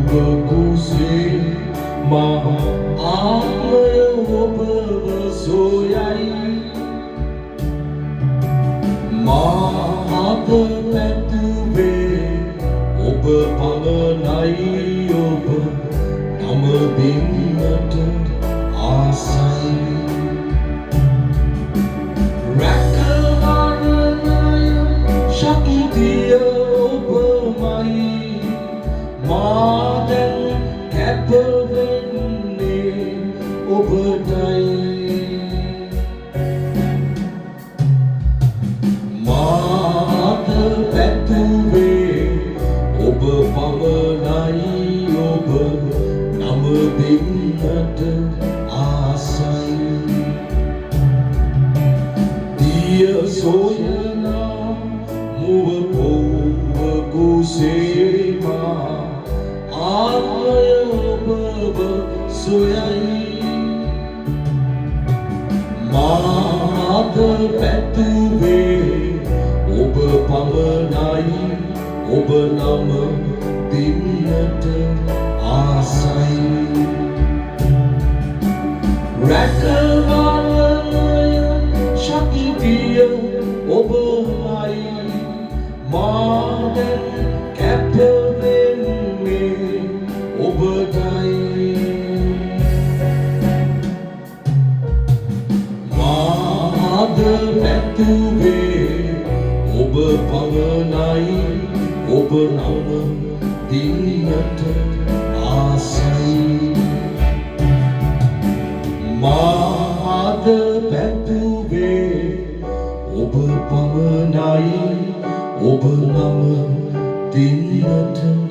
Muapuagusi maha amaya obawasoyai mahata petuve oba pamanai oba nama dinnata asai rakawaranaya shaktiya obamai මාදැන් කැපවෙන්නේ ඔබටයි මාත පැතුවේ ඔබ පමණයි ඔබ නම දෙන්නට ආසයි දිය සොයනා මුව පොවකුසේමා ආමය ඔබව සොයයි මාද පැතුවේ ඔබ පමණයි ඔබ නම දෙන්නට ආසයි රැකවරණය ශක්තිය ඔබමයි මාදැන් කැපවෙන්නේ ඔබටයි මාද පැතුවේ ඔබ පමණයි ඔබ නම දින්නට ආසයි මාද පැතුවේ ඔබ පමණයි ඔබ නම දින්නට